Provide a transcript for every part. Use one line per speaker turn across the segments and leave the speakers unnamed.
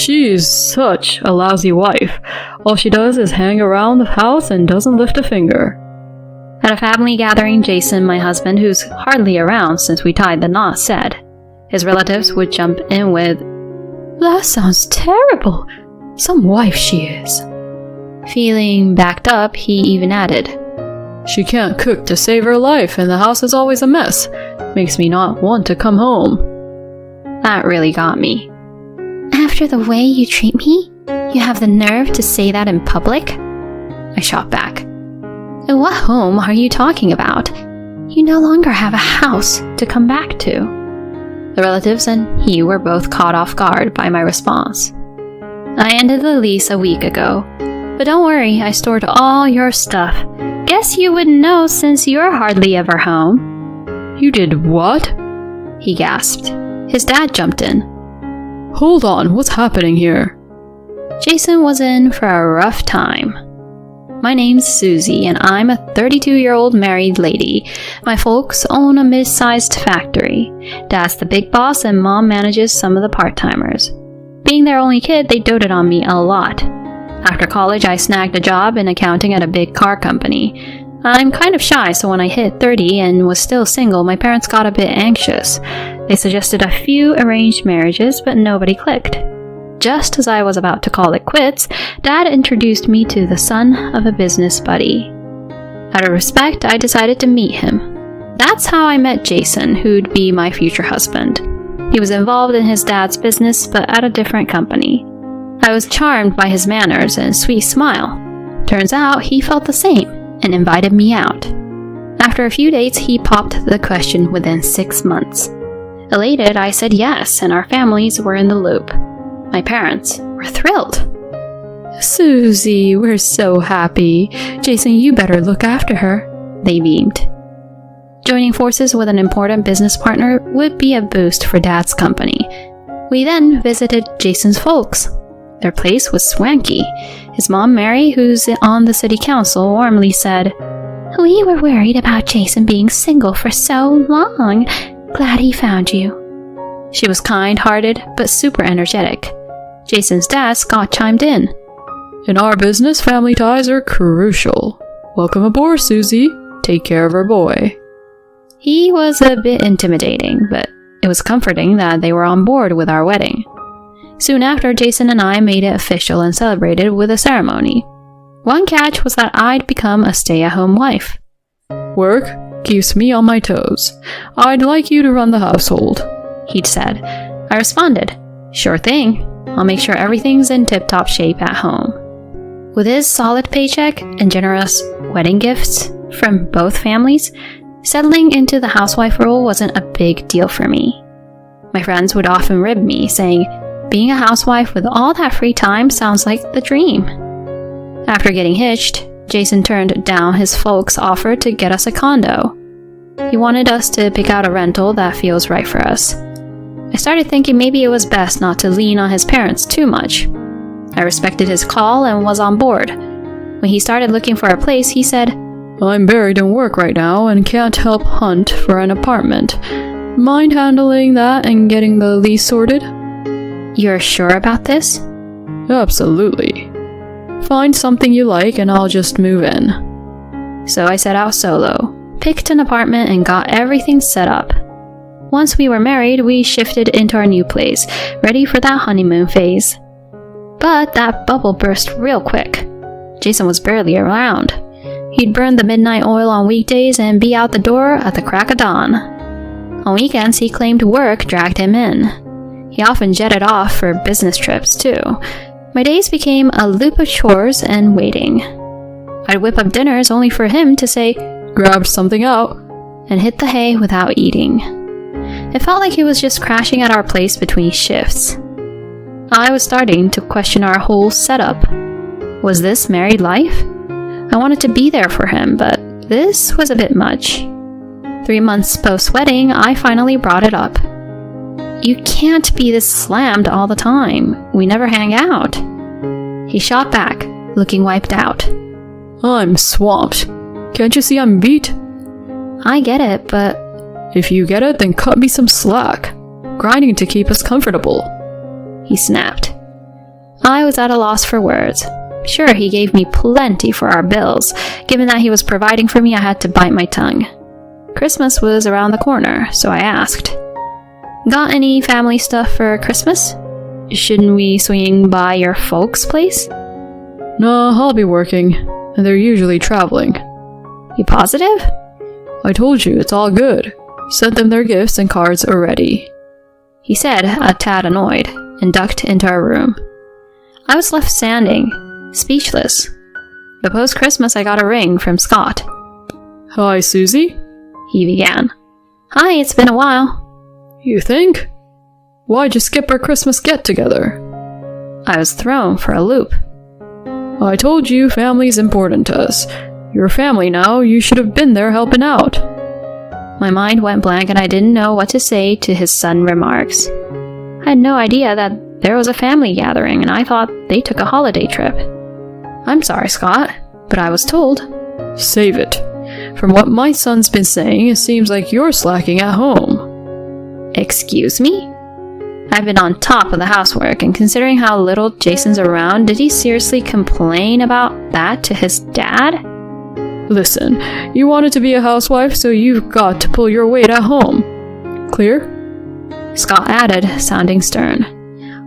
She's such a lousy wife. All she does is hang around the house and doesn't lift a finger.
At a family gathering, Jason, my husband, who's hardly around since we tied the knot, said. His relatives would jump in with, "That sounds terrible. Some wife she is." Feeling backed up, he even added,
"She can't cook to save her life and the house is always a mess. Makes me not want to come home."
That really got me. "After the way you treat me, you have the nerve to say that in public?" I shot back. "And what home are you talking about? You no longer have a house to come back to." The relatives and he were both caught off guard by my response. "I ended the lease a week ago. But don't worry, I stored all your stuff. Guess you wouldn't know since you're hardly ever home."
"You did what?"
he gasped. His dad jumped in.
"Hold on, what's happening here?"
Jason was in for a rough time. "My name's Susie, and I'm a 32-year-old married lady. My folks own a mid-sized factory. Dad's the big boss, and Mom manages some of the part-timers. Being their only kid, they doted on me a lot. After college, I snagged a job in accounting at a big car company. I'm kind of shy, so when I hit 30 and was still single, my parents got a bit anxious. They suggested a few arranged marriages, but nobody clicked. Just as I was about to call it quits, Dad introduced me to the son of a business buddy. Out of respect, I decided to meet him. That's how I met Jason, who'd be my future husband. He was involved in his dad's business, but at a different company. I was charmed by his manners and sweet smile. Turns out he felt the same and invited me out. After a few dates, he popped the question within 6 months. Elated, I said yes, and our families were in the loop. My parents were thrilled.
"Susie, we're so happy. Jason, you better look after her," they beamed. Joining forces with an important business partner would be a boost for Dad's company. We then visited Jason's folks. Their place was swanky. His mom, Mary, who's on the city council, warmly said, "We were worried about Jason being single for so long. Glad he found you." She was kind-hearted, but super energetic. Jason's dad, Scott, chimed in. "In our business, family ties are crucial. Welcome aboard, Susie. Take care of our boy." He was a bit intimidating, but it was comforting that they were on board with our wedding. Soon after, Jason and I made it official and celebrated with a ceremony. One catch was that I'd become a stay-at-home wife. "Work keeps me on my toes. I'd like you to run the household," he'd said. I responded, "Sure thing. I'll make sure everything's in tip-top shape at home." With his solid paycheck and generous wedding gifts from both families, settling into the housewife role wasn't a big deal for me. My friends would often rib me, saying, "Being a housewife with all that free time sounds like the dream." After getting hitched, Jason turned down his folks' offer to get us a condo. He wanted us to pick out a rental that feels right for us. I started thinking maybe it was best not to lean on his parents too much. I respected his call and was on board. When he started looking for a place, he said, "I'm buried in work right now and can't help hunt for an apartment. Mind handling that and getting the lease sorted?" "You're sure about this?" "Absolutely. Find something you like and I'll just move in." So I set out solo, picked an apartment and got everything set up. Once we were married, we shifted into our new place, ready for that honeymoon phase. But that bubble burst real quick. Jason was barely around. He'd burn the midnight oil on weekdays and be out the door at the crack of dawn. On weekends, he claimed work dragged him in. He often jetted off for business trips, too. My days became a loop of chores and waiting. I'd whip up dinners only for him to say, "Grabbed something out," and hit the hay without eating. It felt like he was just crashing at our place between shifts. I was starting to question our whole setup. Was this married life? I wanted to be there for him, but this was a bit much. 3 months post-wedding, I finally brought it up. "You can't be this slammed all the time. We never hang out." He shot back, looking wiped out. "I'm swamped. Can't you see I'm beat?" "I get it, but..." "If you get it, then cut me some slack. Grinding to keep us comfortable," he snapped.
I was at a loss for words. Sure, he gave me plenty for our bills. Given that he was providing for me, I had to bite my tongue. Christmas was around the corner, so I asked, "Got any family stuff for Christmas? Shouldn't we swing by your folks' place?"
"No, I'll be working, and they're usually traveling."
"You positive?"
"I told you, it's all good. Sent them their gifts and cards already,"
he said, a tad annoyed, and ducked into our room. I was left standing, speechless. But post-Christmas I got a ring from Scott.
"Hi, Susie,"
he began. "Hi, it's been a while."
"You think? Why'd you skip our Christmas get-together?"
I was thrown for a loop.
"I told you family's important to us. You're family now, you should have been there helping out."
My mind went blank and I didn't know what to say to his sudden remarks. I had no idea that there was a family gathering and I thought they took a holiday trip. "I'm sorry, Scott, but I was told."
"Save it. From what my son's been saying, it seems like you're slacking at home."
"Excuse me?" I've been on top of the housework, and considering how little Jason's around, did he seriously complain about that to his dad?
"Listen, you wanted to be a housewife, so you've got to pull your weight at home. Clear?"
Scott added, sounding stern.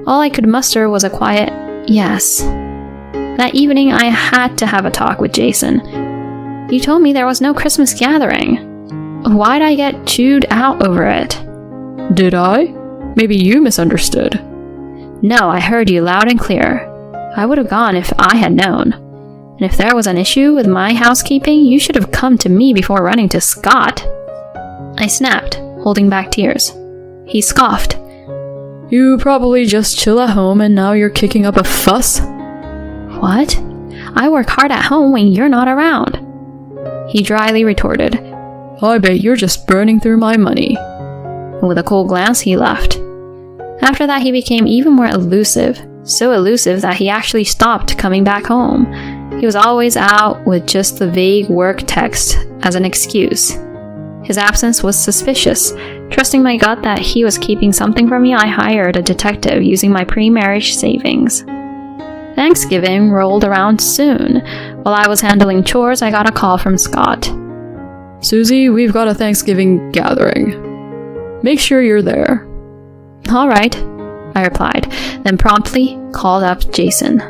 All I could muster was a quiet yes. That evening, I had to have a talk with Jason. "You told me there was no Christmas gathering. Why'd I get chewed out over it?"
"Did I? Maybe you misunderstood."
"No, I heard you loud and clear. I would have gone if I had known. And if there was an issue with my housekeeping, you should have come to me before running to Scott." I snapped, holding back tears. He scoffed.
"You probably just chill at home and now you're kicking up a fuss?"
"What? I work hard at home when you're not around." He dryly retorted.
"I bet you're just burning through my money."
And with a cold glance, he left. After that, he became even more elusive, so elusive that he actually stopped coming back home. He was always out with just the vague work text as an excuse. His absence was suspicious. Trusting my gut that he was keeping something from me, I hired a detective using my pre-marriage savings. Thanksgiving rolled around soon. While I was handling chores, I got a call from Scott.
"Susie, we've got a Thanksgiving gathering. Make sure you're there."
"All right," I replied, then promptly called up Jason.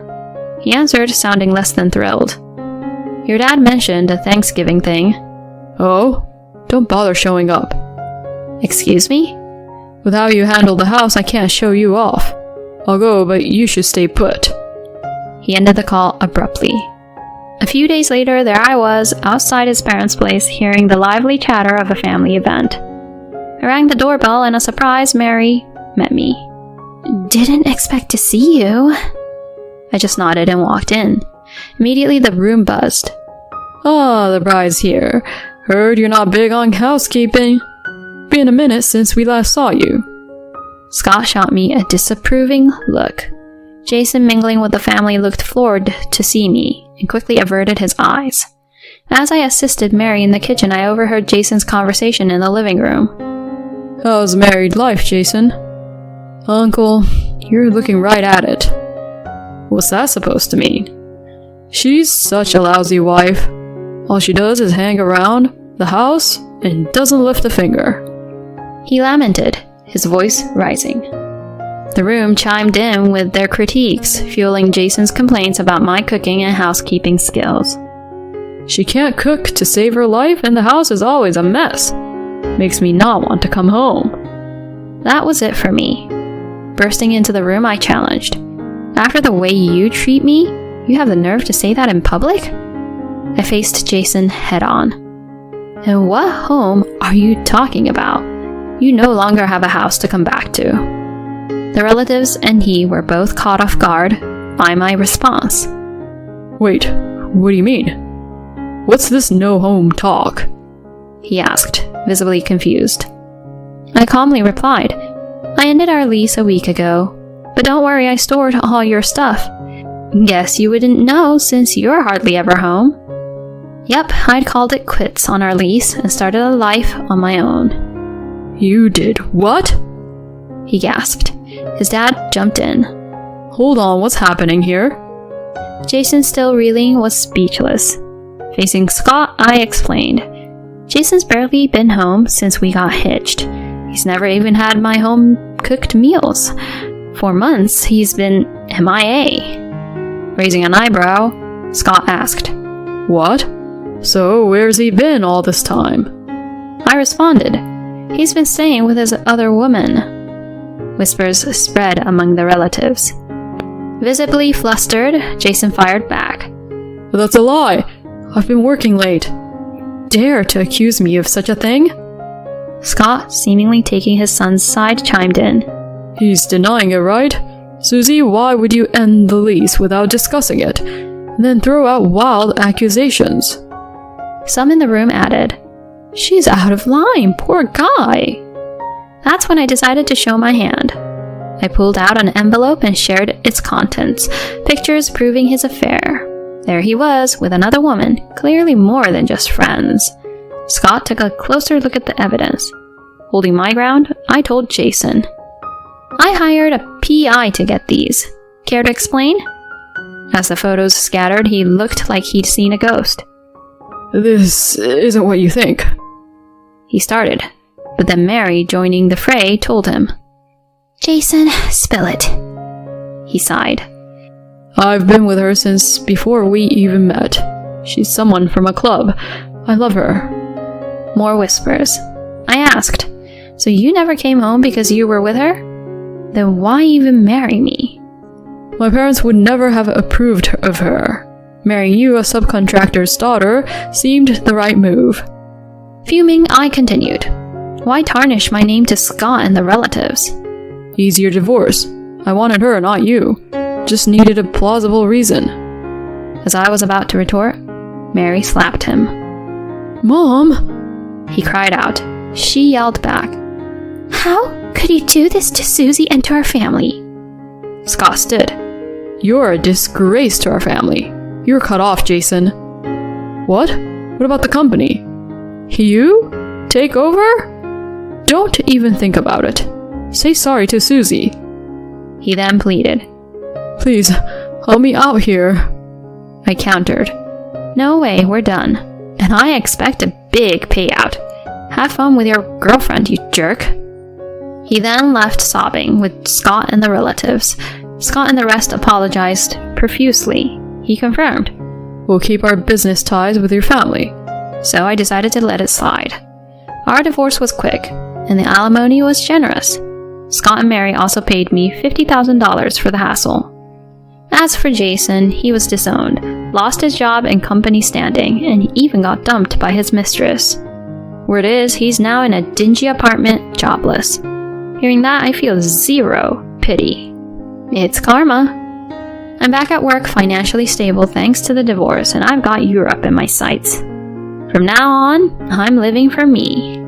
He answered, sounding less than thrilled. "Your dad mentioned a Thanksgiving thing."
"Oh? Don't bother showing up."
"Excuse me?"
"With how you handle the house, I can't show you off. I'll go, but you should stay put."
He ended the call abruptly. A few days later, there I was, outside his parents' place, hearing the lively chatter of a family event. I rang the doorbell and a surprised Mary met me. "Didn't expect to see you." I just nodded and walked in. Immediately, the room buzzed.
"Ah, the bride's here. Heard you're not big on housekeeping. Been a minute since we last saw you."
Scott shot me a disapproving look. Jason, mingling with the family, looked floored to see me and quickly averted his eyes. As I assisted Mary in the kitchen, I overheard Jason's conversation in the living room.
"How's married life, Jason?" "Uncle, you're looking right at it." "What's that supposed to mean?" "She's such a lousy wife. All she does is hang around the house and doesn't lift a finger."
He lamented, his voice rising. The room chimed in with their critiques, fueling Jason's complaints about my cooking and housekeeping skills.
"She can't cook to save her life and the house is always a mess. Makes me not want to come home."
That was it for me. Bursting into the room, I challenged. "After the way you treat me, you have the nerve to say that in public?" I faced Jason head on. "And what home are you talking about? You no longer have a house to come back to." The relatives and he were both caught off guard by my response.
"Wait, what do you mean? What's this no home talk?"
he asked, visibly confused. I calmly replied, "I ended our lease a week ago, but don't worry, I stored all your stuff. Guess you wouldn't know since you're hardly ever home." Yep, I'd called it quits on our lease and started a life on my own.
"You did what?"
he gasped. His dad jumped in.
Hold on, what's happening here?
Jason, still reeling, was speechless. Facing Scott, I explained. Jason's barely been home since we got hitched. He's never even had my home-cooked meals. For months, he's been MIA. Raising an eyebrow, Scott asked,
What? So, where's he been all this time?
I responded, He's been staying with his other woman. Whispers spread among the relatives. Visibly flustered, Jason fired back.
But that's a lie! I've been working late. Dare to accuse me of such a thing?
Scott, seemingly taking his son's side, chimed in.
He's denying it, right? Susie, why would you end the lease without discussing it, and then throw out wild accusations?
Some in the room added, She's out of line, poor guy. That's when I decided to show my hand. I pulled out an envelope and shared its contents, pictures proving his affair. There he was, with another woman, clearly more than just friends. Scott took a closer look at the evidence. Holding my ground, I told Jason. I hired a PI to get these. Care to explain? As the photos scattered, he looked like he'd seen a ghost.
This isn't what you think.
He started, but then Mary, joining the fray, told him. Jason, spill it. He sighed.
I've been with her since before we even met. She's someone from a club. I love her.
More whispers. I asked, So you never came home because you were with her? Then why even marry me?
My parents would never have approved of her. Marrying you, a subcontractor's daughter, seemed the right move.
Fuming, I continued. Why tarnish my name to Scott and the relatives?
Easier divorce. I wanted her, not you. Just needed a plausible reason.
As I was about to retort, Mary slapped him.
Mom!
He cried out. She yelled back. How could you do this to Susie and to our family? Scott stood.
You're a disgrace to our family. You're cut off, Jason. What? What about the company? You? Take over? Don't even think about it. Say sorry to Susie.
He then pleaded.
Please, help me out here.
I countered. No way, we're done. And I expect a big payout. Have fun with your girlfriend, you jerk. He then left sobbing with Scott and the relatives. Scott and the rest apologized profusely. He confirmed.
We'll keep our business ties with your family.
So I decided to let it slide. Our divorce was quick, and the alimony was generous. Scott and Mary also paid me $50,000 for the hassle. As for Jason, he was disowned, lost his job and company standing, and he even got dumped by his mistress. Word is, he's now in a dingy apartment, jobless. Hearing that, I feel zero pity. It's karma. I'm back at work, financially stable thanks to the divorce, and I've got Europe in my sights. From now on, I'm living for me.